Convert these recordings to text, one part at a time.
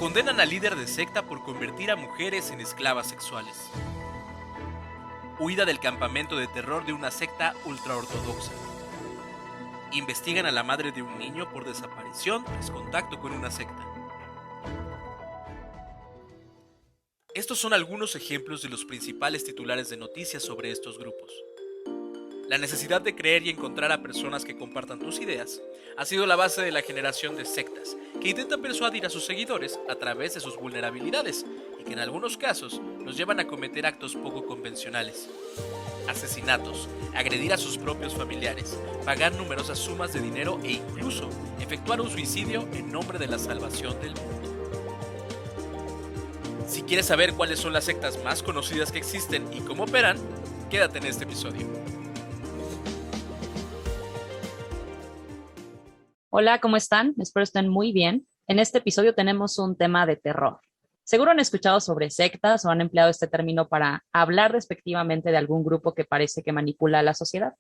Condenan al líder de secta por convertir a mujeres en esclavas sexuales. Huida del campamento de terror de una secta ultraortodoxa. Investigan a la madre de un niño por desaparición tras contacto con una secta. Estos son algunos ejemplos de los principales titulares de noticias sobre estos grupos. La necesidad de creer y encontrar a personas que compartan tus ideas ha sido la base de la generación de sectas que intentan persuadir a sus seguidores a través de sus vulnerabilidades y que en algunos casos los llevan a cometer actos poco convencionales. Asesinatos, agredir a sus propios familiares, pagar numerosas sumas de dinero e incluso efectuar un suicidio en nombre de la salvación del mundo. Si quieres saber cuáles son las sectas más conocidas que existen y cómo operan, quédate en este episodio. Hola, ¿cómo están? Espero estén muy bien. En este episodio tenemos un tema de terror. Seguro han escuchado sobre sectas o han empleado este término para hablar respectivamente de algún grupo que parece que manipula a la sociedad.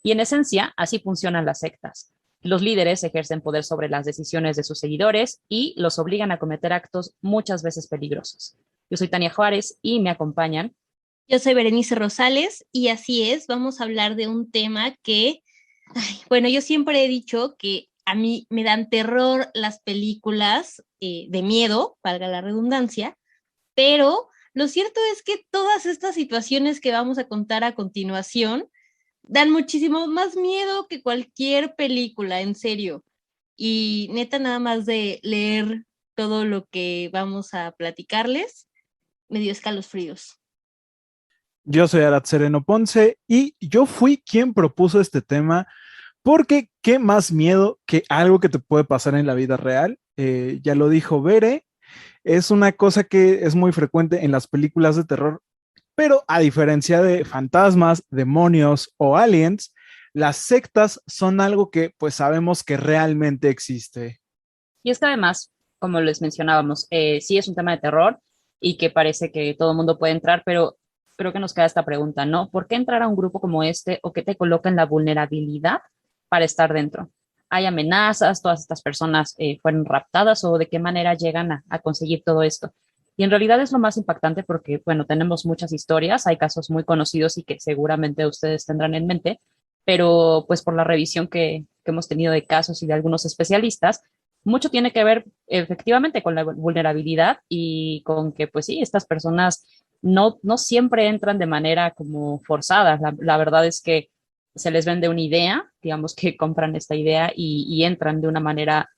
Y en esencia, así funcionan las sectas. Los líderes ejercen poder sobre las decisiones de sus seguidores y los obligan a cometer actos muchas veces peligrosos. Yo soy Tania Juárez y me acompañan. Yo soy Berenice Rosales y así es, vamos a hablar de un tema que, bueno, yo siempre he dicho que a mí me dan terror las películas de miedo, valga la redundancia, pero lo cierto es que todas estas situaciones que vamos a contar a continuación dan muchísimo más miedo que cualquier película, en serio. Y neta, nada más de leer todo lo que vamos a platicarles, me dio escalofríos. Yo soy Arad Sereno Ponce y yo fui quien propuso este tema porque qué más miedo que algo que te puede pasar en la vida real. Ya lo dijo Bere, es una cosa que es muy frecuente en las películas de terror, pero a diferencia de fantasmas, demonios o aliens, las sectas son algo que pues sabemos que realmente existe. Y es que además, como les mencionábamos, sí es un tema de terror y que parece que todo el mundo puede entrar, pero creo que nos queda esta pregunta, ¿no? ¿Por qué entrar a un grupo como este o qué te coloca en la vulnerabilidad para estar dentro? ¿Hay amenazas? ¿Todas estas personas fueron raptadas o de qué manera llegan a conseguir todo esto? Y en realidad es lo más impactante porque, bueno, tenemos muchas historias, hay casos muy conocidos y que seguramente ustedes tendrán en mente, pero pues por la revisión que hemos tenido de casos y de algunos especialistas, mucho tiene que ver efectivamente con la vulnerabilidad y con que, pues sí, estas personas no siempre entran de manera como forzada. La verdad es que se les vende una idea, digamos que compran esta idea y entran de una manera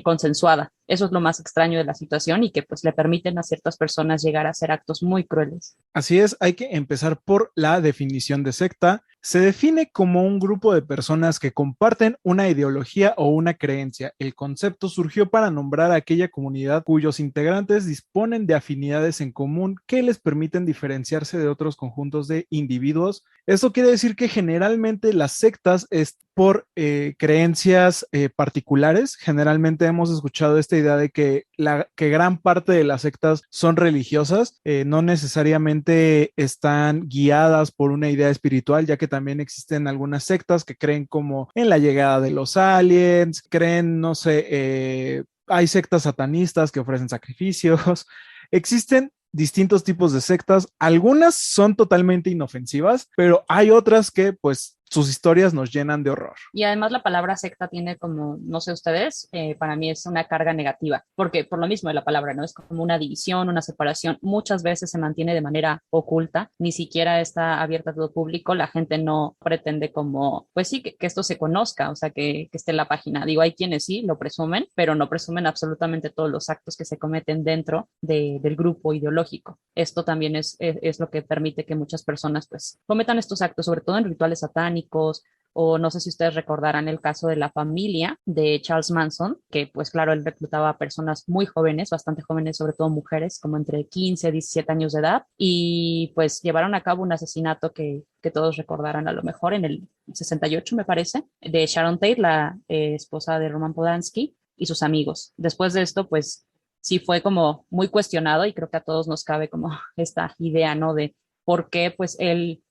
consensuada. Eso es lo más extraño de la situación y que pues le permiten a ciertas personas llegar a hacer actos muy crueles. Así es, hay que empezar por la definición de secta. Se define como un grupo de personas que comparten una ideología o una creencia. El concepto surgió para nombrar a aquella comunidad cuyos integrantes disponen de afinidades en común que les permiten diferenciarse de otros conjuntos de individuos. Esto quiere decir que generalmente las sectas es por creencias particulares. Generalmente hemos escuchado esta idea de que gran parte de las sectas son religiosas, no necesariamente están guiadas por una idea espiritual, ya que también existen algunas sectas que creen como en la llegada de los aliens, creen, no sé, hay sectas satanistas que ofrecen sacrificios, existen distintos tipos de sectas, algunas son totalmente inofensivas, pero hay otras que pues sus historias nos llenan de horror. Y además la palabra secta tiene como, no sé ustedes, para mí es una carga negativa, porque por lo mismo de la palabra, ¿no? Es como una división, una separación, muchas veces se mantiene de manera oculta, ni siquiera está abierta a todo público, la gente no pretende como, pues sí, que esto se conozca, o sea, que esté en la página. Digo, hay quienes sí lo presumen, pero no presumen absolutamente todos los actos que se cometen dentro del grupo ideológico. Esto también es lo que permite que muchas personas pues cometan estos actos, sobre todo en rituales satánicos, o no sé si ustedes recordarán el caso de la familia de Charles Manson, que pues claro, él reclutaba a personas muy jóvenes, bastante jóvenes, sobre todo mujeres, como entre 15 y 17 años de edad, y pues llevaron a cabo un asesinato que todos recordarán a lo mejor en el 68, me parece, de Sharon Tate, la esposa de Roman Polanski, y sus amigos. Después de esto, pues sí fue como muy cuestionado y creo que a todos nos cabe como esta idea, ¿no? De por qué pues él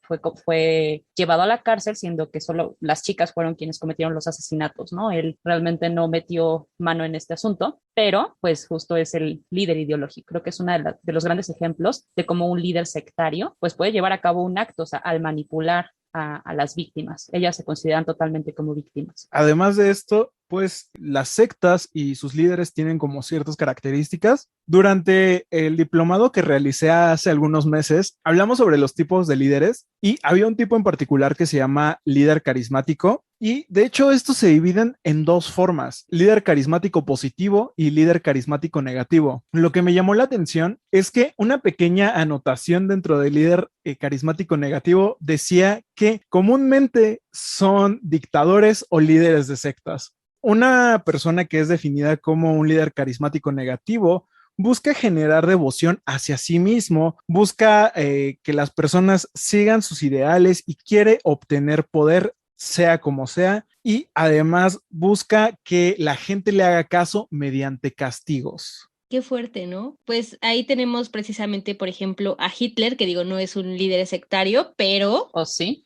fue llevado a la cárcel, siendo que solo las chicas fueron quienes cometieron los asesinatos, ¿no? Él realmente no metió mano en este asunto, pero pues justo es el líder ideológico. Creo que es uno de los grandes ejemplos de cómo un líder sectario pues puede llevar a cabo un acto, o sea, al manipular a las víctimas. Ellas se consideran totalmente como víctimas. Además de esto, pues las sectas y sus líderes tienen como ciertas características. Durante el diplomado que realicé hace algunos meses, hablamos sobre los tipos de líderes y había un tipo en particular que se llama líder carismático. Y de hecho, estos se dividen en dos formas: líder carismático positivo y líder carismático negativo. Lo que me llamó la atención es que una pequeña anotación dentro del líder carismático negativo decía que comúnmente son dictadores o líderes de sectas. Una persona que es definida como un líder carismático negativo busca generar devoción hacia sí mismo, busca que las personas sigan sus ideales y quiere obtener poder sea como sea, y además busca que la gente le haga caso mediante castigos. Qué fuerte, ¿no? Pues ahí tenemos precisamente, por ejemplo, a Hitler, que digo, no es un líder sectario, pero... ¿O sí?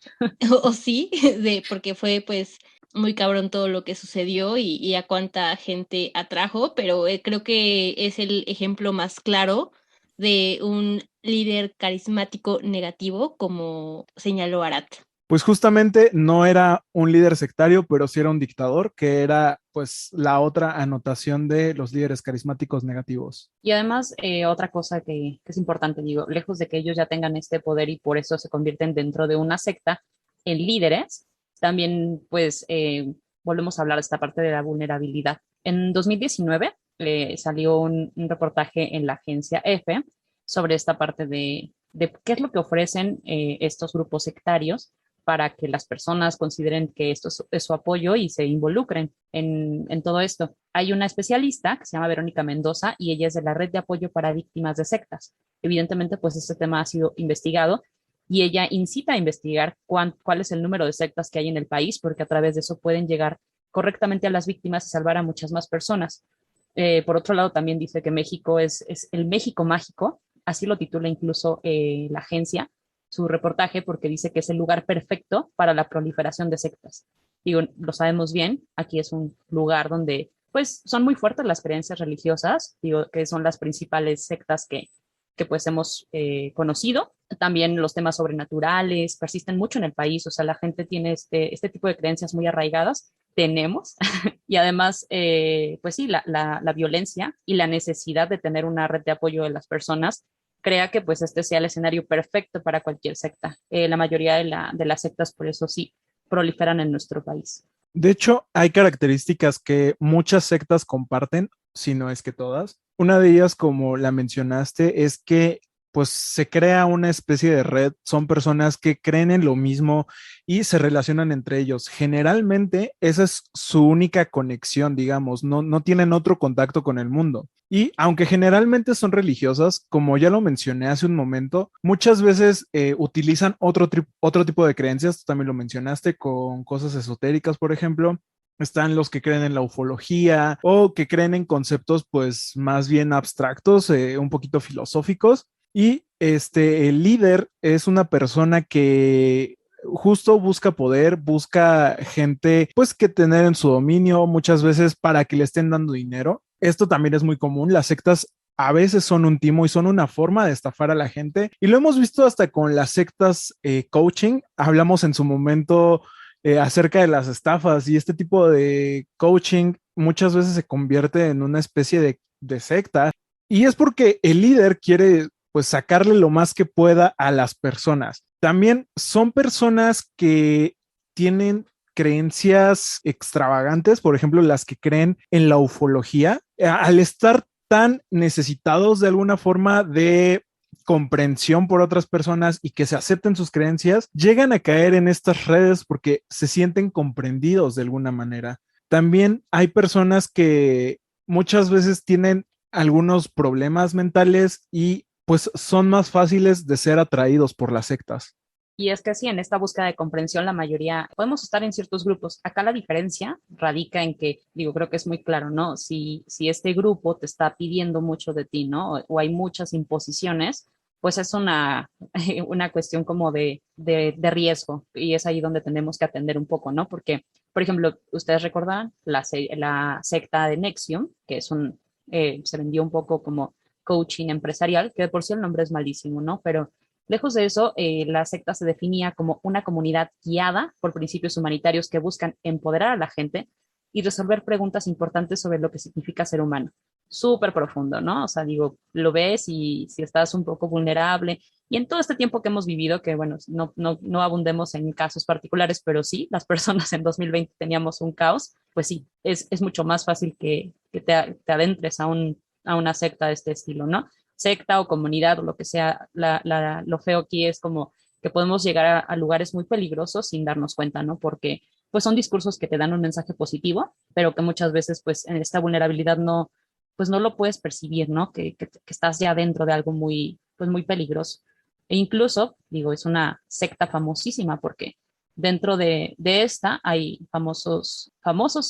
o sí, porque fue pues muy cabrón todo lo que sucedió y a cuánta gente atrajo, pero creo que es el ejemplo más claro de un líder carismático negativo, como señaló Arat. Pues justamente no era un líder sectario, pero sí era un dictador, que era pues la otra anotación de los líderes carismáticos negativos. Y además, otra cosa que es importante, digo, lejos de que ellos ya tengan este poder y por eso se convierten dentro de una secta en líderes, también pues volvemos a hablar de esta parte de la vulnerabilidad. En 2019 salió un reportaje en la agencia EFE sobre esta parte de qué es lo que ofrecen estos grupos sectarios para que las personas consideren que esto es su apoyo y se involucren en todo esto. Hay una especialista que se llama Verónica Mendoza y ella es de la Red de Apoyo para Víctimas de Sectas. Evidentemente, pues este tema ha sido investigado y ella incita a investigar cuál es el número de sectas que hay en el país, porque a través de eso pueden llegar correctamente a las víctimas y salvar a muchas más personas. Por otro lado, también dice que México es el México mágico, así lo titula incluso la agencia, su reportaje, porque dice que es el lugar perfecto para la proliferación de sectas. Digo, lo sabemos bien, aquí es un lugar donde pues son muy fuertes las creencias religiosas, digo, que son las principales sectas que pues hemos conocido. También los temas sobrenaturales persisten mucho en el país, o sea, la gente tiene este tipo de creencias muy arraigadas, tenemos, y además, pues sí, la violencia y la necesidad de tener una red de apoyo de las personas crea que pues este sea el escenario perfecto para cualquier secta. La mayoría de las sectas, por eso sí, proliferan en nuestro país. De hecho, hay características que muchas sectas comparten, si no es que todas. Una de ellas, como la mencionaste, es que pues se crea una especie de red, son personas que creen en lo mismo y se relacionan entre ellos. Generalmente esa es su única conexión, digamos, no tienen otro contacto con el mundo. Y aunque generalmente son religiosas, como ya lo mencioné hace un momento, muchas veces utilizan otro tipo de creencias, tú también lo mencionaste, con cosas esotéricas, por ejemplo. Están los que creen en la ufología o que creen en conceptos pues más bien abstractos, un poquito filosóficos. Y el líder es una persona que justo busca poder, busca gente pues que tener en su dominio muchas veces para que le estén dando dinero. Esto también es muy común. Las sectas a veces son un timo y son una forma de estafar a la gente. Y lo hemos visto hasta con las sectas coaching. Hablamos en su momento acerca de las estafas y este tipo de coaching muchas veces se convierte en una especie de secta. Y es porque el líder quiere pues sacarle lo más que pueda a las personas. También son personas que tienen creencias extravagantes, por ejemplo, las que creen en la ufología, al estar tan necesitados de alguna forma de comprensión por otras personas y que se acepten sus creencias, llegan a caer en estas redes porque se sienten comprendidos de alguna manera. También hay personas que muchas veces tienen algunos problemas mentales y pues son más fáciles de ser atraídos por las sectas. Y es que sí, en esta búsqueda de comprensión, la mayoría podemos estar en ciertos grupos. Acá la diferencia radica en que, digo, creo que es muy claro, ¿no? Si este grupo te está pidiendo mucho de ti, ¿no? O hay muchas imposiciones, pues es una, una cuestión como de riesgo y es ahí donde tenemos que atender un poco, ¿no? Porque, por ejemplo, ustedes recordarán la secta de Nexium, que es se vendió un poco como coaching empresarial, que de por sí el nombre es malísimo, ¿no? Pero lejos de eso, la secta se definía como una comunidad guiada por principios humanitarios que buscan empoderar a la gente y resolver preguntas importantes sobre lo que significa ser humano. Súper profundo, ¿no? O sea, digo, lo ves y si estás un poco vulnerable. Y en todo este tiempo que hemos vivido, que bueno, no abundemos en casos particulares, pero sí, las personas en 2020 teníamos un caos, pues sí, es mucho más fácil que te adentres a una secta de este estilo, ¿no? Secta o comunidad o lo que sea, lo feo aquí es como que podemos llegar a lugares muy peligrosos sin darnos cuenta, ¿no? Porque pues son discursos que te dan un mensaje positivo, pero que muchas veces pues en esta vulnerabilidad pues no lo puedes percibir, ¿no? Que estás ya dentro de algo pues muy peligroso. E incluso, digo, es una secta famosísima porque dentro de esta hay famosos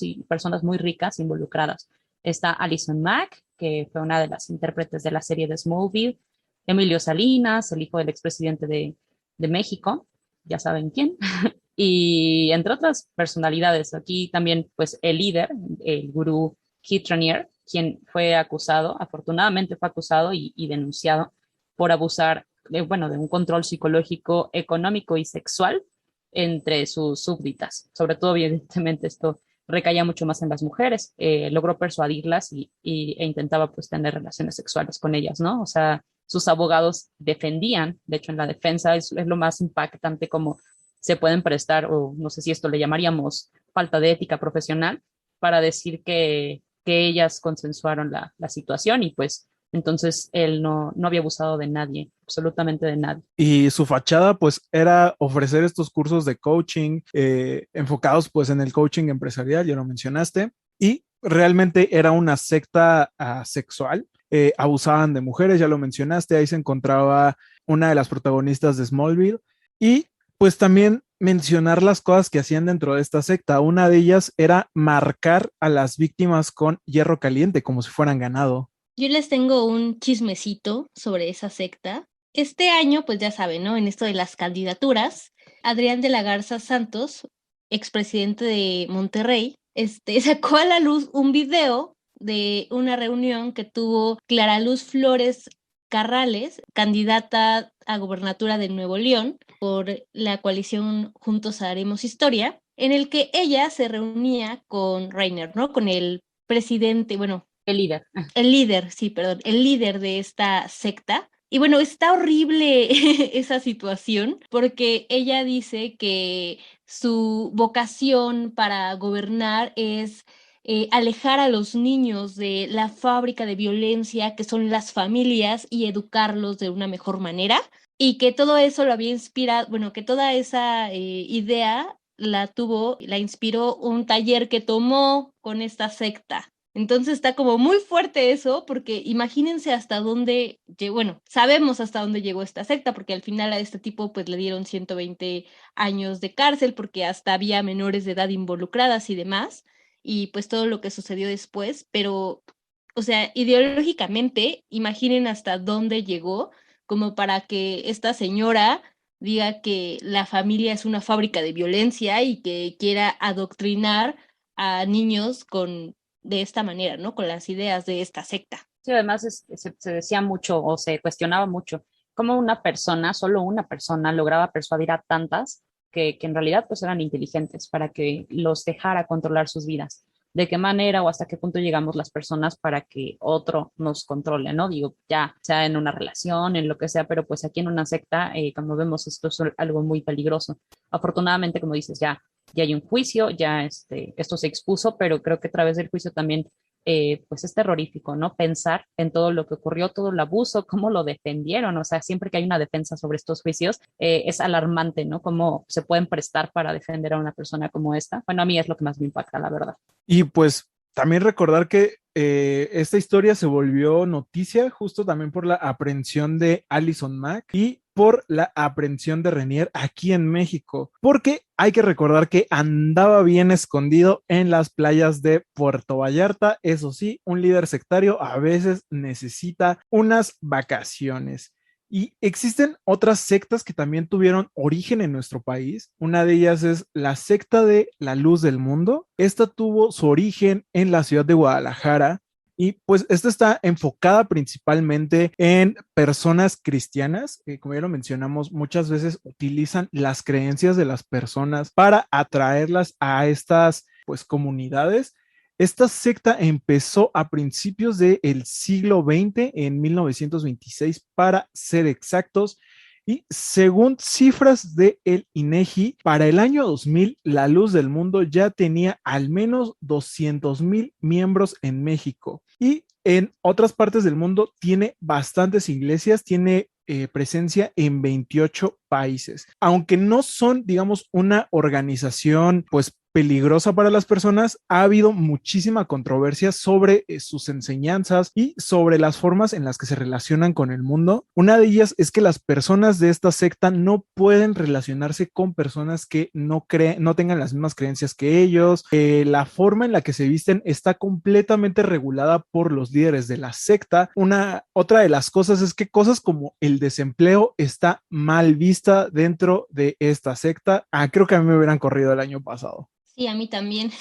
y personas muy ricas involucradas. Está Alison Mack, que fue una de las intérpretes de la serie de Smallville, Emilio Salinas, el hijo del expresidente de México, ya saben quién, y entre otras personalidades. Aquí también, pues, el líder, el gurú Keith Raniere, quien fue acusado, afortunadamente fue acusado y denunciado por abusar, bueno, de un control psicológico, económico y sexual entre sus súbditas. Sobre todo, evidentemente, esto recaía mucho más en las mujeres. Logró persuadirlas e intentaba, pues, tener relaciones sexuales con ellas, ¿no? O sea, sus abogados defendían, de hecho, en la defensa es lo más impactante como se pueden prestar, o no sé si esto le llamaríamos falta de ética profesional, para decir que ellas consensuaron la situación y pues entonces él no había abusado de nadie, absolutamente de nadie. Y su fachada pues era ofrecer estos cursos de coaching enfocados pues en el coaching empresarial, ya lo mencionaste, y realmente era una secta sexual. Abusaban de mujeres, ya lo mencionaste, ahí se encontraba una de las protagonistas de Smallville y pues también mencionar las cosas que hacían dentro de esta secta. Una de ellas era marcar a las víctimas con hierro caliente como si fueran ganado. Yo les tengo un chismecito sobre esa secta. Este año, pues ya saben, ¿no? En esto de las candidaturas, Adrián de la Garza Santos, expresidente de Monterrey, sacó a la luz un video de una reunión que tuvo Clara Luz Flores Carrales, candidata a gobernatura de Nuevo León por la coalición Juntos Haremos Historia, en el que ella se reunía con Reiner, ¿no? Con el presidente, bueno, El líder. el líder, sí, perdón, el líder de esta secta. Y bueno, está horrible esa situación porque ella dice que su vocación para gobernar es alejar a los niños de la fábrica de violencia que son las familias y educarlos de una mejor manera. Y que todo eso lo había inspirado, bueno, que toda esa idea la inspiró un taller que tomó con esta secta. Entonces está como muy fuerte eso, porque imagínense hasta dónde llegó, bueno, sabemos hasta dónde llegó esta secta, porque al final a este tipo pues le dieron 120 años de cárcel, porque hasta había menores de edad involucradas y demás, y pues todo lo que sucedió después, pero, o sea, ideológicamente, imaginen hasta dónde llegó, como para que esta señora diga que la familia es una fábrica de violencia y que quiera adoctrinar a niños de esta manera, ¿no? Con las ideas de esta secta. Sí, además se decía mucho o se cuestionaba mucho cómo una persona, solo una persona, lograba persuadir a tantas que en realidad pues eran inteligentes para que los dejara controlar sus vidas. ¿De qué manera o hasta qué punto llegamos las personas para que otro nos controle, ¿no? Digo, ya sea en una relación, en lo que sea, pero pues aquí en una secta, como vemos, esto es algo muy peligroso. Afortunadamente, como dices, ya hay un juicio, ya esto se expuso, pero creo que a través del juicio también pues es terrorífico, ¿no? Pensar en todo lo que ocurrió, todo el abuso, cómo lo defendieron, o sea, siempre que hay una defensa sobre estos juicios, es alarmante, ¿no? Cómo se pueden prestar para defender a una persona como esta. Bueno, a mí es lo que más me impacta, la verdad. Y pues también recordar que esta historia se volvió noticia justo también por la aprehensión de Alison Mack y por la aprehensión de Raniere aquí en México, porque hay que recordar que andaba bien escondido en las playas de Puerto Vallarta. Eso sí, un líder sectario a veces necesita unas vacaciones. Y existen otras sectas que también tuvieron origen en nuestro país. Una de ellas es la secta de la Luz del Mundo. Esta tuvo su origen en la ciudad de Guadalajara. Y pues esta está enfocada principalmente en personas cristianas, que como ya lo mencionamos, muchas veces utilizan las creencias de las personas para atraerlas a estas pues comunidades. Esta secta empezó a principios del siglo XX, en 1926, para ser exactos, y según cifras de el INEGI, para el año 2000, La Luz del Mundo ya tenía al menos 200,000 miembros en México. Y en otras partes del mundo tiene bastantes iglesias, tiene presencia en 28 países. Aunque no son, digamos, una organización, pues peligrosa para las personas, ha habido muchísima controversia sobre sus enseñanzas y sobre las formas en las que se relacionan con el mundo. Una de ellas es que las personas de esta secta no pueden relacionarse con personas que no tengan las mismas creencias que ellos. La forma en la que se visten está completamente regulada por los líderes de la secta. Otra de las cosas es que cosas como el desempleo está mal vista dentro de esta secta. Creo que a mí me hubieran corrido el año pasado. Sí, a mí también.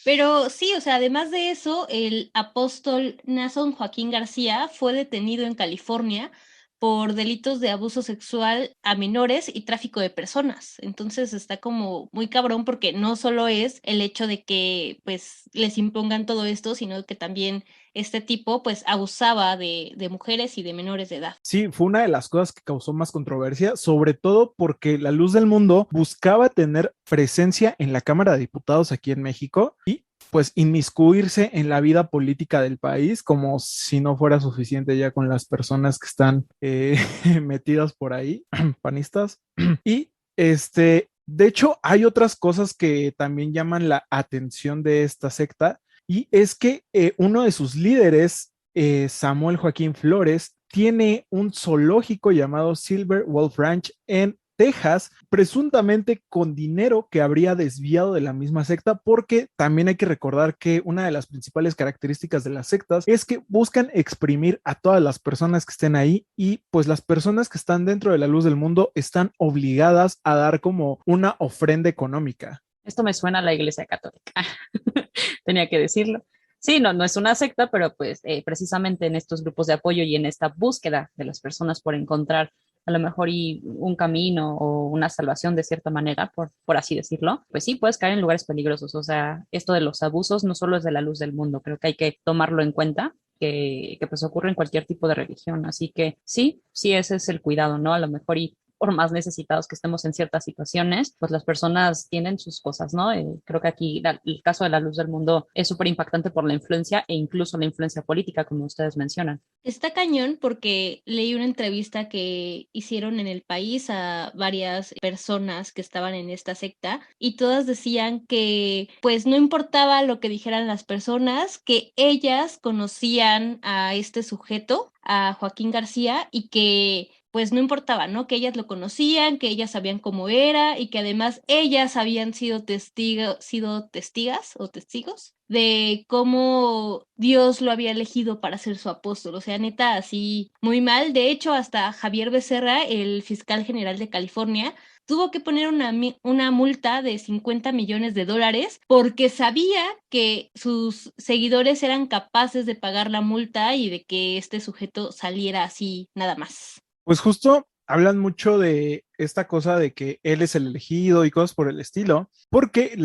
Pero sí, o sea, además de eso, el apóstol Nason Joaquín García fue detenido en California por delitos de abuso sexual a menores y tráfico de personas. Entonces está como muy cabrón, porque no solo es el hecho de que pues les impongan todo esto, sino que también este tipo pues abusaba de mujeres y de menores de edad. Sí, fue una de las cosas que causó más controversia, sobre todo porque La Luz del Mundo buscaba tener presencia en la Cámara de Diputados aquí en México y pues inmiscuirse en la vida política del país, como si no fuera suficiente ya con las personas que están metidas por ahí, panistas. Y de hecho, hay otras cosas que también llaman la atención de esta secta, y es que uno de sus líderes, Samuel Joaquín Flores, tiene un zoológico llamado Silver Wolf Ranch en Texas, presuntamente con dinero que habría desviado de la misma secta, porque también hay que recordar que una de las principales características de las sectas es que buscan exprimir a todas las personas que estén ahí, y pues las personas que están dentro de La Luz del Mundo están obligadas a dar como una ofrenda económica. Esto me suena a la Iglesia Católica. Tenía que decirlo. Sí, no es una secta, pero pues precisamente en estos grupos de apoyo y en esta búsqueda de las personas por encontrar a lo mejor y un camino o una salvación de cierta manera, por así decirlo, pues sí, puedes caer en lugares peligrosos. O sea, esto de los abusos no solo es de La Luz del Mundo, creo que hay que tomarlo en cuenta. Que pues ocurre en cualquier tipo de religión. Así que sí, ese es el cuidado, ¿no? A lo mejor y por más necesitados que estemos en ciertas situaciones, pues las personas tienen sus cosas, ¿no? Creo que aquí el caso de La Luz del Mundo es súper impactante por la influencia e incluso la influencia política, como ustedes mencionan. Está cañón, porque leí una entrevista que hicieron en El País a varias personas que estaban en esta secta, y todas decían que pues no importaba lo que dijeran las personas, que ellas conocían a este sujeto, a Joaquín García, y que pues no importaba, ¿no? Que ellas lo conocían, que ellas sabían cómo era, y que además ellas habían sido testigas o testigos de cómo Dios lo había elegido para ser su apóstol. O sea, neta, así muy mal. De hecho, hasta Javier Becerra, el fiscal general de California, tuvo que poner una multa de $50 millones porque sabía que sus seguidores eran capaces de pagar la multa y de que este sujeto saliera así nada más. Pues justo hablan mucho de esta cosa de que él es el elegido y cosas por el estilo, porque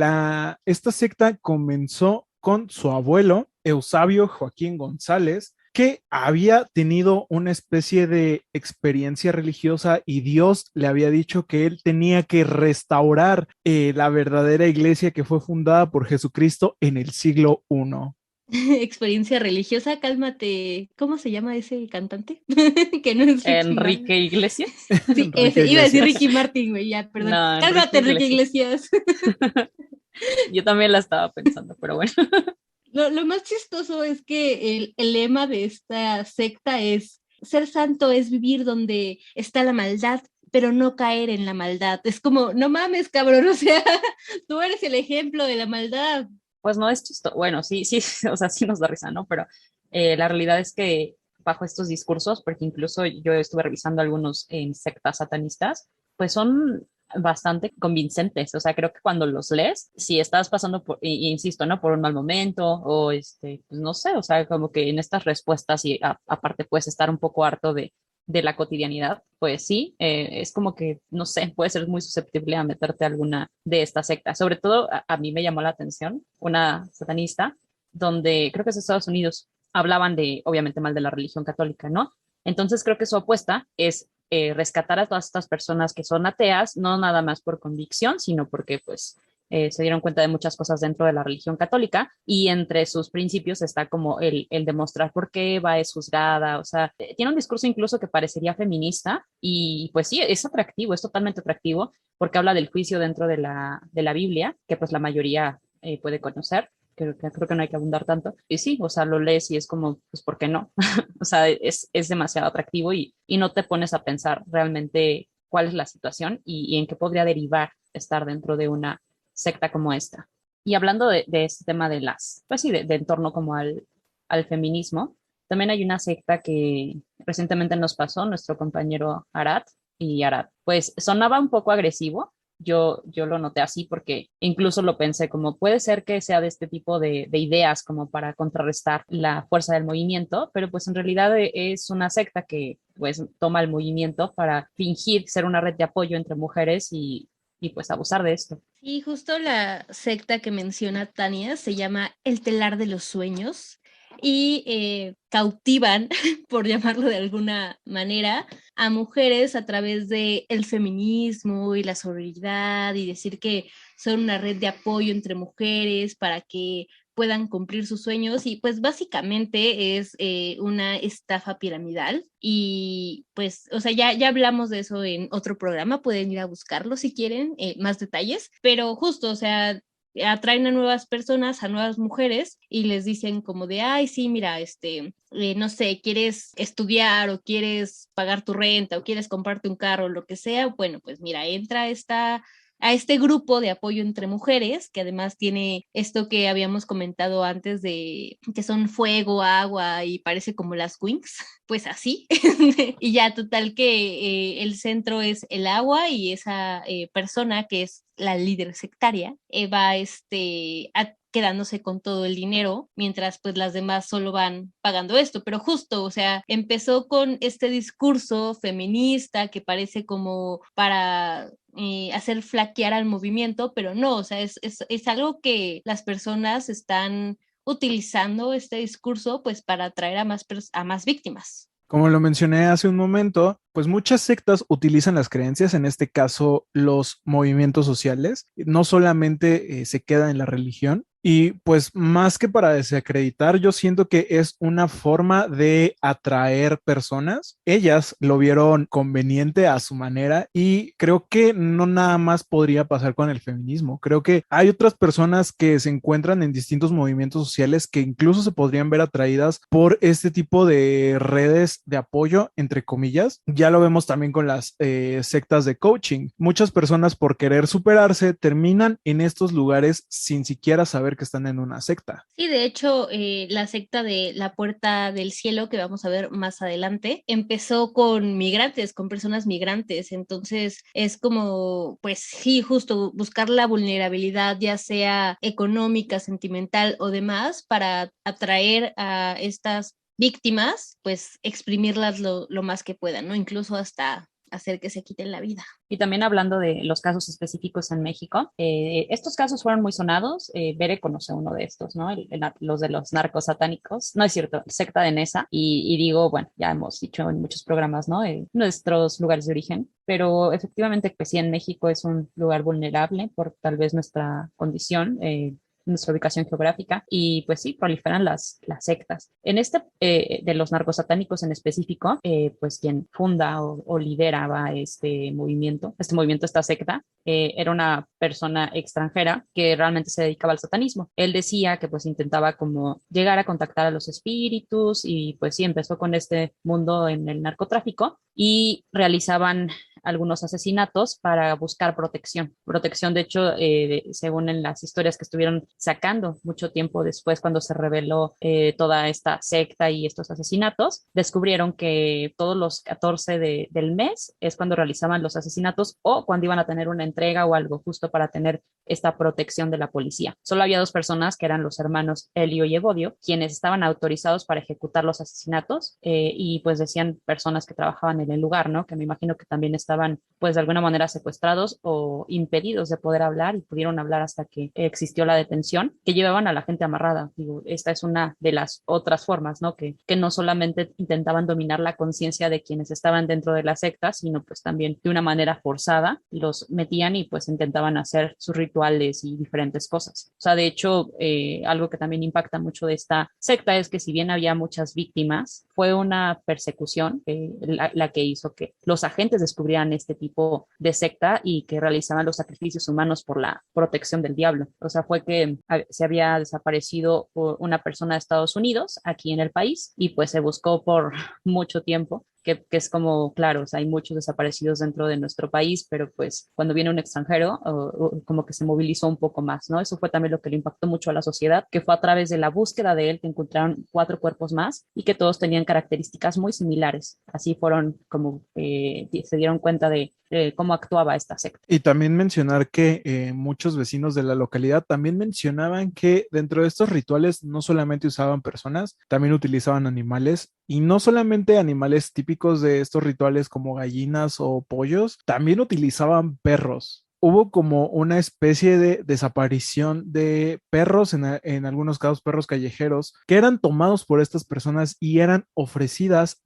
esta secta comenzó con su abuelo, Eusebio Joaquín González, que había tenido una especie de experiencia religiosa y Dios le había dicho que él tenía que restaurar la verdadera iglesia que fue fundada por Jesucristo en el siglo I. Experiencia religiosa, cálmate. ¿Cómo se llama ese cantante? Que no es Ricky Enrique Martin. Iglesias. Sí, Enrique ese, iba a decir Iglesias. Ricky Martin, güey, ya, perdón. No, Cálmate, Enrique Enrique Iglesias. Yo también la estaba pensando, pero bueno. Lo más chistoso es que el lema de esta secta es: ser santo es vivir donde está la maldad, pero no caer en la maldad. Es como, no mames, cabrón, o sea, tú eres el ejemplo de la maldad. Pues no es chistoso. Bueno, sí, o sea, sí nos da risa, ¿no? Pero la realidad es que bajo estos discursos, porque incluso yo estuve revisando algunos en sectas satanistas, pues son bastante convincentes. O sea, creo que cuando los lees, si estás pasando por, insisto, ¿no? Por un mal momento o pues no sé, o sea, como que en estas respuestas y aparte puedes estar un poco harto de la cotidianidad, pues sí, es como que, no sé, puede ser muy susceptible a meterte a alguna de estas sectas. Sobre todo, a mí me llamó la atención una satanista donde creo que es de Estados Unidos, hablaban de, obviamente, mal de la religión católica, ¿no? Entonces creo que su apuesta es rescatar a todas estas personas que son ateas, no nada más por convicción, sino porque pues se dieron cuenta de muchas cosas dentro de la religión católica y entre sus principios está como el demostrar por qué Eva es juzgada, o sea, tiene un discurso incluso que parecería feminista y pues sí, es atractivo, es totalmente atractivo porque habla del juicio dentro de la Biblia, que pues la mayoría puede conocer. Creo que no hay que abundar tanto. Y sí, o sea, lo lees y es como, pues, ¿por qué no? O sea, es demasiado atractivo y no te pones a pensar realmente cuál es la situación y en qué podría derivar estar dentro de una secta como esta. Y hablando de este tema de las, pues sí, de en torno como al feminismo, también hay una secta que recientemente nos pasó, nuestro compañero Arad, y Arad, pues sonaba un poco agresivo. Yo lo noté así porque incluso lo pensé como puede ser que sea de este tipo de ideas como para contrarrestar la fuerza del movimiento, pero pues en realidad es una secta que pues toma el movimiento para fingir ser una red de apoyo entre mujeres y pues abusar de esto. Sí, justo la secta que menciona Tania se llama El Telar de los Sueños y cautivan, por llamarlo de alguna manera, a mujeres a través de el feminismo y la sororidad y decir que son una red de apoyo entre mujeres para que puedan cumplir sus sueños y pues básicamente es una estafa piramidal y pues, o sea, ya hablamos de eso en otro programa, pueden ir a buscarlo si quieren más detalles, pero justo, o sea, atraen a nuevas personas, a nuevas mujeres y les dicen como de, ay, sí, mira, no sé, quieres estudiar o quieres pagar tu renta o quieres comprarte un carro o lo que sea, bueno, pues mira, entra a este grupo de apoyo entre mujeres, que además tiene esto que habíamos comentado antes de que son fuego, agua y parece como las Wings, pues así. Y ya total que el centro es el agua y esa persona que es la líder sectaria va quedándose con todo el dinero, mientras pues las demás solo van pagando esto, pero justo, o sea, empezó con este discurso feminista que parece como para hacer flaquear al movimiento, pero no, o sea, es algo que las personas están utilizando este discurso pues para atraer a más víctimas. Como lo mencioné hace un momento, pues muchas sectas utilizan las creencias, en este caso los movimientos sociales, no solamente se queda en la religión. Y pues más que para desacreditar, yo siento que es una forma de atraer personas. Ellas lo vieron conveniente a su manera y creo que no nada más podría pasar con el feminismo. Creo que hay otras personas que se encuentran en distintos movimientos sociales que incluso se podrían ver atraídas por este tipo de redes de apoyo, entre comillas. Ya lo vemos también con las sectas de coaching. Muchas personas por querer superarse terminan en estos lugares sin siquiera saber que están en una secta. Sí, de hecho, la secta de la Puerta del Cielo, que vamos a ver más adelante, empezó con migrantes, con personas migrantes. Entonces, es como, pues sí, justo buscar la vulnerabilidad, ya sea económica, sentimental o demás, para atraer a estas víctimas, pues exprimirlas lo más que puedan, ¿no? Incluso hasta hacer que se quiten la vida. Y también hablando de los casos específicos en México, estos casos fueron muy sonados. Bere conoce uno de estos, ¿no? Los de los narcos satánicos. No es cierto, secta de Nesa. Y digo, bueno, ya hemos dicho en muchos programas, ¿no? Nuestros lugares de origen. Pero efectivamente, pues sí, en México es un lugar vulnerable por tal vez nuestra condición. Nuestra ubicación geográfica y pues sí, proliferan las sectas. En este de los narcosatánicos en específico, pues quien funda o lideraba este movimiento, esta secta, era una persona extranjera que realmente se dedicaba al satanismo. Él decía que pues intentaba como llegar a contactar a los espíritus y pues sí, empezó con este mundo en el narcotráfico y realizaban algunos asesinatos para buscar protección. Protección, de hecho, según en las historias que estuvieron sacando mucho tiempo después, cuando se reveló toda esta secta y estos asesinatos, descubrieron que todos los 14 del mes es cuando realizaban los asesinatos o cuando iban a tener una entrega o algo justo para tener esta protección de la policía. Solo había dos personas, que eran los hermanos Elio y Evodio, quienes estaban autorizados para ejecutar los asesinatos, y pues decían personas que trabajaban en el lugar, ¿no? Que me imagino que también estaban pues de alguna manera secuestrados o impedidos de poder hablar y pudieron hablar hasta que existió la detención, que llevaban a la gente amarrada. Digo, esta es una de las otras formas, ¿no? Que no solamente intentaban dominar la conciencia de quienes estaban dentro de la secta, sino pues también de una manera forzada los metían y pues intentaban hacer sus rituales y diferentes cosas. O sea, de hecho, algo que también impacta mucho de esta secta es que si bien había muchas víctimas, fue una persecución la que hizo que los agentes descubrieran este tipo de secta y que realizaban los sacrificios humanos por la protección del diablo. O sea, fue que se había desaparecido una persona de Estados Unidos aquí en el país y pues se buscó por mucho tiempo. Que es como, claro, o sea, hay muchos desaparecidos dentro de nuestro país, pero pues cuando viene un extranjero, como que se movilizó un poco más, ¿no? Eso fue también lo que le impactó mucho a la sociedad, que fue a través de la búsqueda de él que encontraron 4 cuerpos más y que todos tenían características muy similares. Así fueron como se dieron cuenta de cómo actuaba esta secta. Y también mencionar que muchos vecinos de la localidad también mencionaban que dentro de estos rituales no solamente usaban personas, también utilizaban animales, y no solamente animales típicos de estos rituales como gallinas o pollos, también utilizaban perros. Hubo como una especie de desaparición de perros, en algunos casos perros callejeros, que eran tomados por estas personas y eran ofrecidos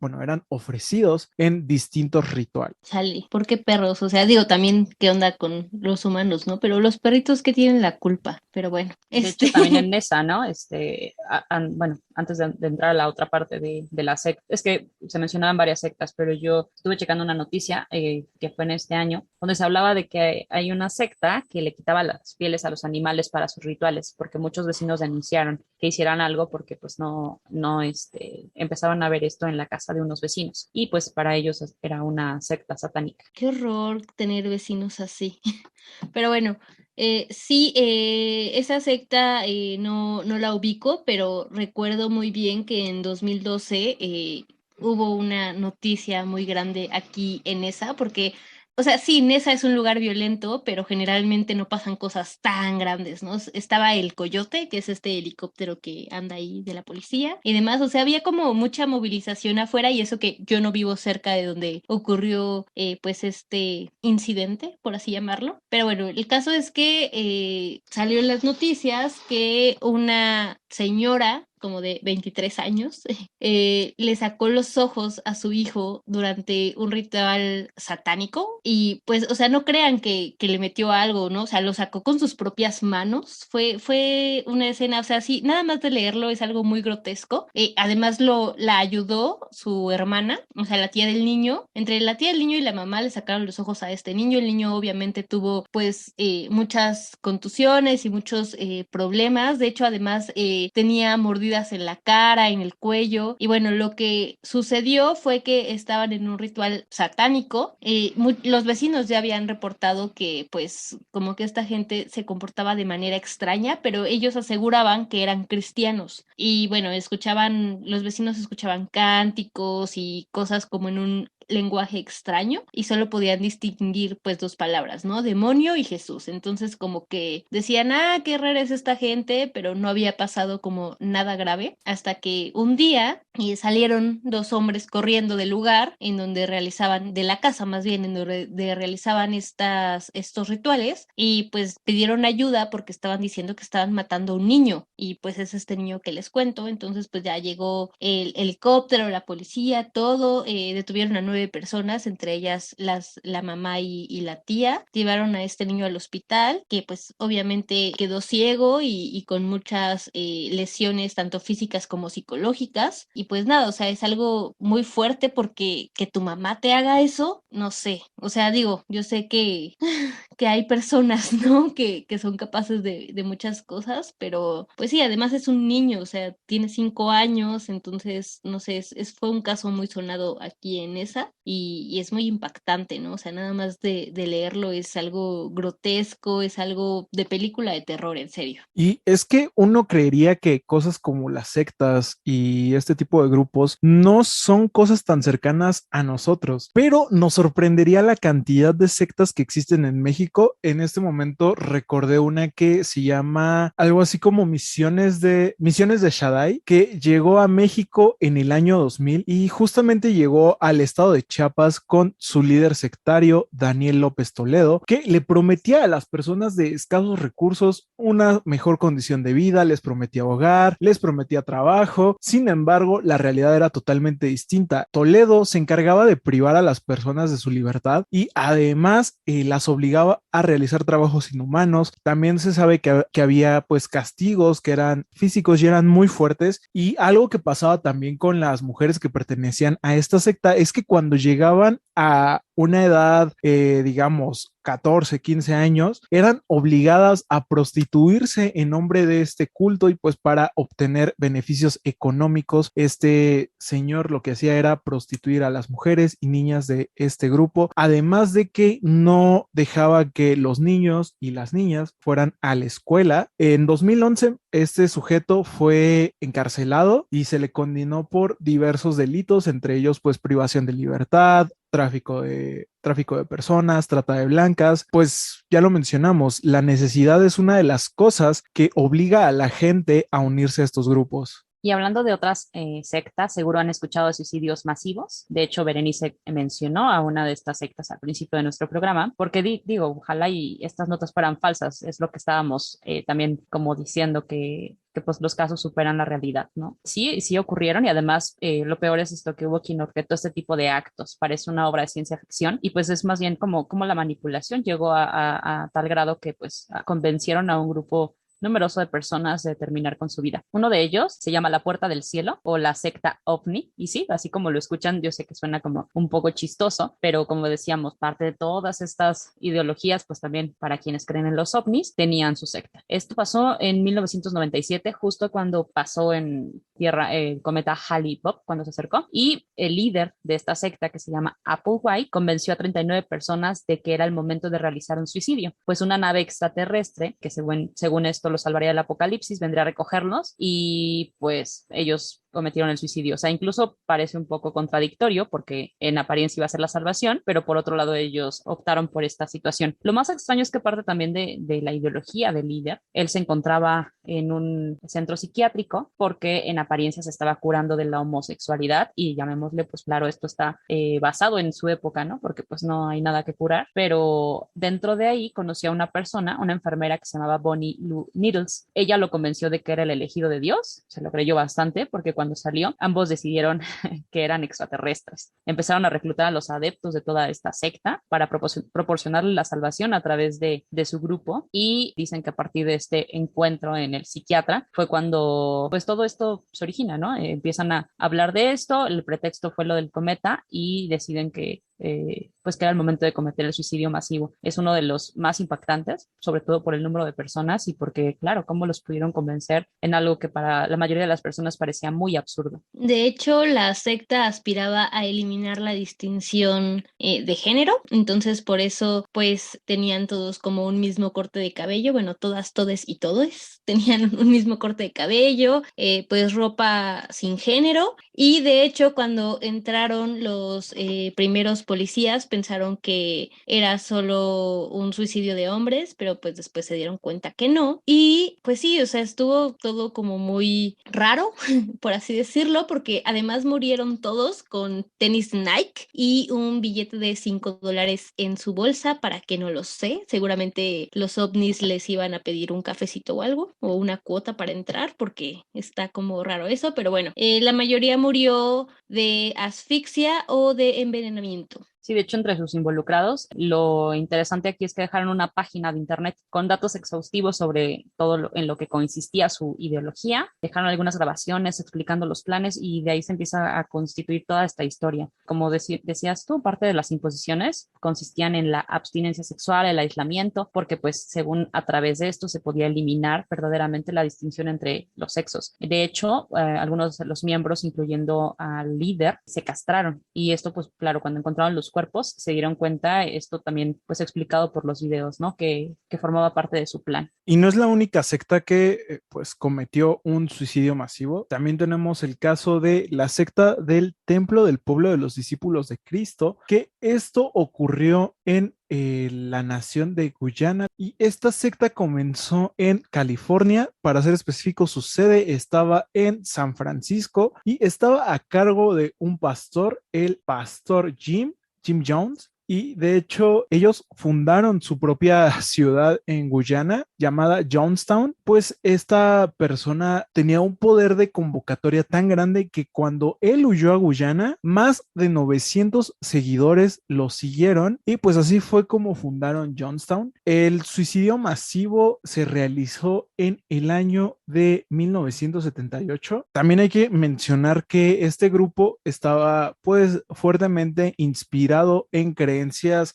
en distintos rituales. Chale, ¿por qué perros? O sea, digo también qué onda con los humanos, ¿no? Pero los perritos que tienen la culpa, pero bueno, De hecho, también en esa, ¿no? Bueno, antes de entrar a la otra parte de la secta, es que se mencionaban varias sectas, pero yo estuve checando una noticia que fue en este año, donde se hablaba de que hay una secta que le quitaba las pieles a los animales para sus rituales, porque muchos vecinos denunciaron que hicieran algo porque pues no empezaban a ver esto en la casa de unos vecinos y pues para ellos era una secta satánica. Qué horror tener vecinos así. Pero bueno, sí, esa secta no la ubico, pero recuerdo muy bien que en 2012 hubo una noticia muy grande aquí en esa, porque, o sea, sí, Nesa es un lugar violento, pero generalmente no pasan cosas tan grandes, ¿no? Estaba el Coyote, que es este helicóptero que anda ahí de la policía y demás, o sea, había como mucha movilización afuera y eso que yo no vivo cerca de donde ocurrió pues este incidente, por así llamarlo. Pero bueno, el caso es que salió en las noticias que una señora como de 23 años, le sacó los ojos a su hijo durante un ritual satánico y pues, o sea, no crean que le metió algo, ¿no? O sea, lo sacó con sus propias manos. Fue una escena, o sea, sí, nada más de leerlo es algo muy grotesco. Además la ayudó su hermana, o sea, la tía del niño. Entre la tía del niño y la mamá le sacaron los ojos a este niño. El niño obviamente tuvo pues muchas contusiones y muchos problemas. De hecho, además tenía mordidas en la cara, en el cuello. Y bueno, lo que sucedió fue que estaban en un ritual satánico. Los vecinos ya habían reportado que pues como que esta gente se comportaba de manera extraña, pero ellos aseguraban que eran cristianos. Y bueno, los vecinos escuchaban cánticos y cosas como en un lenguaje extraño y solo podían distinguir pues 2 palabras, ¿no? Demonio y Jesús. Entonces como que decían, qué rara es esta gente, pero no había pasado como nada grave hasta que un día salieron 2 hombres corriendo del lugar en donde realizaban, de la casa más bien, en donde realizaban estos rituales y pues pidieron ayuda porque estaban diciendo que estaban matando a un niño y pues es este niño que les cuento. Entonces pues ya llegó el helicóptero, la policía, todo, detuvieron a 9 personas, entre ellas la mamá y la tía. Llevaron a este niño al hospital, que pues obviamente quedó ciego y con muchas lesiones, tanto físicas como psicológicas. Y pues nada, o sea, es algo muy fuerte porque que tu mamá te haga eso, no sé. O sea, digo, yo sé que hay personas, ¿no? Que son capaces de muchas cosas, pero pues sí, además es un niño, o sea, tiene 5 años, entonces, no sé, fue un caso muy sonado aquí en esa. película y es muy impactante, ¿no? O sea, nada más de leerlo es algo grotesco, es algo de película de terror, en serio. Y es que uno creería que cosas como las sectas y este tipo de grupos no son cosas tan cercanas a nosotros, pero nos sorprendería la cantidad de sectas que existen en México. En este momento recordé una que se llama algo así como Misiones de Shaddai, que llegó a México en el año 2000 y justamente llegó al estado de Chiapas con su líder sectario, Daniel López Toledo, que le prometía a las personas de escasos recursos una mejor condición de vida, les prometía hogar, les prometía trabajo. Sin embargo, la realidad era totalmente distinta. Toledo se encargaba de privar a las personas de su libertad y además las obligaba a realizar trabajos inhumanos. También se sabe que había pues castigos que eran físicos y eran muy fuertes, y algo que pasaba también con las mujeres que pertenecían a esta secta es que cuando llegaban a una edad, digamos, 14, 15 años, eran obligadas a prostituirse en nombre de este culto, y pues para obtener beneficios económicos, este señor lo que hacía era prostituir a las mujeres y niñas de este grupo, además de que no dejaba que los niños y las niñas fueran a la escuela. En 2011, este sujeto fue encarcelado y se le condenó por diversos delitos, entre ellos pues privación de libertad, tráfico de personas, trata de blancas. Pues ya lo mencionamos, la necesidad es una de las cosas que obliga a la gente a unirse a estos grupos. Y hablando de otras sectas, seguro han escuchado de suicidios masivos. De hecho, Berenice mencionó a una de estas sectas al principio de nuestro programa, porque digo, ojalá y estas notas fueran falsas. Es lo que estábamos también como diciendo que pues los casos superan la realidad, ¿no? Sí, sí ocurrieron, y además lo peor es esto, que hubo quien orquestó este tipo de actos. Parece una obra de ciencia ficción y pues es más bien como la manipulación llegó a tal grado que pues convencieron a un grupo numeroso de personas de terminar con su vida. Uno de ellos se llama la Puerta del Cielo o la secta OVNI, y sí, así como lo escuchan, yo sé que suena como un poco chistoso, pero como decíamos, parte de todas estas ideologías, pues también para quienes creen en los ovnis, tenían su secta. Esto pasó en 1997, justo cuando pasó en Tierra el cometa Halley-Bopp, cuando se acercó, y el líder de esta secta, que se llama Applewhite, convenció a 39 personas de que era el momento de realizar un suicidio, pues una nave extraterrestre, que según esto los salvaría del apocalipsis, vendría a recogerlos, y pues ellos cometieron el suicidio. O sea, incluso parece un poco contradictorio porque en apariencia iba a ser la salvación, pero por otro lado ellos optaron por esta situación. Lo más extraño es que parte también de la ideología del líder. Él se encontraba en un centro psiquiátrico porque en apariencia se estaba curando de la homosexualidad, y llamémosle, pues claro, esto está basado en su época, ¿no? Porque pues no hay nada que curar, pero dentro de ahí conoció a una persona, una enfermera que se llamaba Bonnie Lou Needles. Ella lo convenció de que era el elegido de Dios, se lo creyó bastante porque cuando salió ambos decidieron que eran extraterrestres. Empezaron a reclutar a los adeptos de toda esta secta para proporcionarle la salvación a través de su grupo, y dicen que a partir de este encuentro en el psiquiatra fue cuando pues todo esto se origina, ¿no? Empiezan a hablar de esto, el pretexto fue lo del cometa y deciden que pues que era el momento de cometer el suicidio masivo. Es uno de los más impactantes, sobre todo por el número de personas y porque, claro, cómo los pudieron convencer en algo que para la mayoría de las personas parecía muy absurdo. De hecho, la secta aspiraba a eliminar la distinción de género, entonces por eso pues tenían todos como un mismo corte de cabello, bueno, todas, todes y todes tenían un mismo corte de cabello, pues ropa sin género, y de hecho cuando entraron los primeros policías pensaron que era solo un suicidio de hombres, pero pues después se dieron cuenta que no, y pues sí, o sea, estuvo todo como muy raro, por así decirlo, porque además murieron todos con tenis Nike y un billete de $5 en su bolsa, para que no lo sé, seguramente los ovnis les iban a pedir un cafecito o algo, o una cuota para entrar, porque está como raro eso, pero bueno, la mayoría murió de asfixia o de envenenamiento. Sí, de hecho, entre sus involucrados, lo interesante aquí es que dejaron una página de internet con datos exhaustivos sobre todo en lo que consistía su ideología. Dejaron algunas grabaciones explicando los planes y de ahí se empieza a constituir toda esta historia. Como decías tú, parte de las imposiciones consistían en la abstinencia sexual, el aislamiento, porque pues según a través de esto se podía eliminar verdaderamente la distinción entre los sexos. De hecho, algunos de los miembros, incluyendo al líder, se castraron y esto pues claro, cuando encontraron los cuerpos se dieron cuenta, esto también pues explicado por los videos, ¿no? Que formaba parte de su plan. Y no es la única secta que pues cometió un suicidio masivo. También tenemos el caso de la secta del Templo del Pueblo de los Discípulos de Cristo, que esto ocurrió en la nación de Guyana y esta secta comenzó en California, para ser específico su sede estaba en San Francisco y estaba a cargo de un pastor, el pastor Jim Jones. Y de hecho, ellos fundaron su propia ciudad en Guyana llamada Jonestown, pues esta persona tenía un poder de convocatoria tan grande que cuando él huyó a Guyana, más de 900 seguidores lo siguieron y pues así fue como fundaron Jonestown. El suicidio masivo se realizó en el año de 1978. También hay que mencionar que este grupo estaba pues fuertemente inspirado en creencias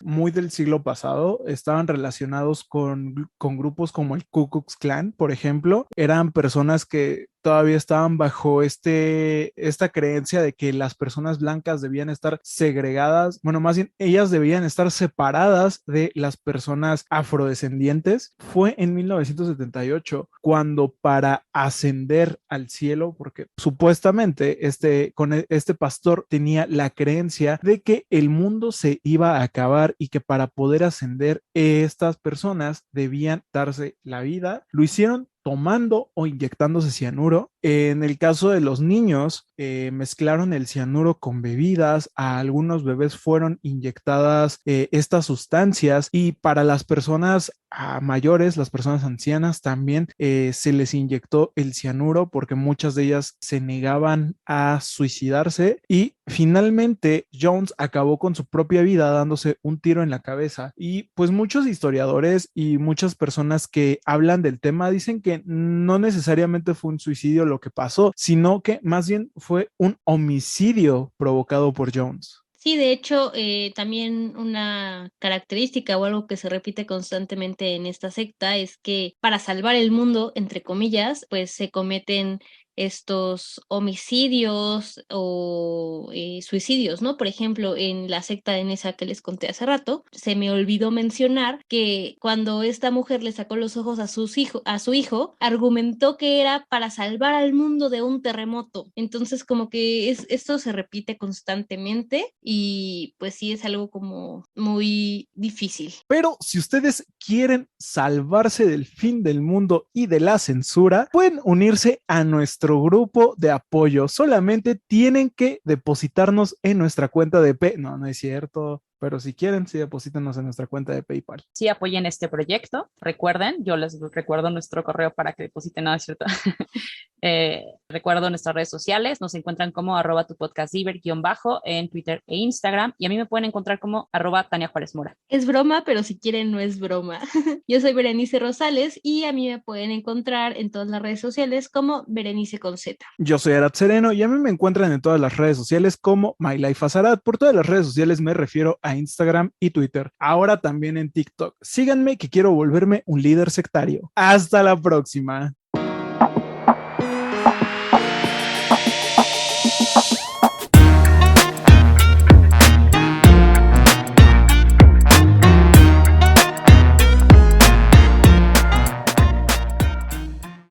muy del siglo pasado, estaban relacionados con grupos como el Ku Klux Klan, por ejemplo, eran personas que todavía estaban bajo esta creencia de que las personas blancas debían estar segregadas, bueno, más bien ellas debían estar separadas de las personas afrodescendientes. Fue en 1978 cuando para ascender al cielo, porque supuestamente este pastor tenía la creencia de que el mundo se iba a acabar y que para poder ascender estas personas debían darse la vida, lo hicieron tomando o inyectándose cianuro. En el caso de los niños, mezclaron el cianuro con bebidas, a algunos bebés fueron inyectadas estas sustancias y para las personas mayores, las personas ancianas también se les inyectó el cianuro porque muchas de ellas se negaban a suicidarse y finalmente Jones acabó con su propia vida dándose un tiro en la cabeza y pues muchos historiadores y muchas personas que hablan del tema dicen que no necesariamente fue un suicidio lo que pasó, sino que más bien fue un homicidio provocado por Jones. Sí, de hecho, también una característica o algo que se repite constantemente en esta secta es que para salvar el mundo, entre comillas, pues se cometen estos homicidios o suicidios, ¿no? Por ejemplo, en la secta en esa que les conté hace rato, se me olvidó mencionar que cuando esta mujer le sacó los ojos a su hijo, argumentó que era para salvar al mundo de un terremoto. Entonces, como que esto se repite constantemente y pues sí es algo como muy difícil. Pero si ustedes quieren salvarse del fin del mundo y de la censura, pueden unirse a nuestro grupo de apoyo. Solamente tienen que depositarnos en nuestra cuenta de No, no es cierto. Pero si quieren, sí, deposítenos en nuestra cuenta de PayPal. Sí, apoyen este proyecto. Recuerden, yo les recuerdo nuestro correo para que depositen, ¿no es cierto? Recuerdo nuestras redes sociales, nos encuentran como @tupodcastdiver_ en Twitter e Instagram y a mí me pueden encontrar como @Tania Juárez Mora. Es broma, pero si quieren no es broma. Yo soy Berenice Rosales y a mí me pueden encontrar en todas las redes sociales como Berenice con Z. Yo soy Arad Sereno y a mí me encuentran en todas las redes sociales como MyLifeAsArad. Por todas las redes sociales me refiero a Instagram y Twitter. Ahora también en TikTok. Síganme que quiero volverme un líder sectario. Hasta la próxima.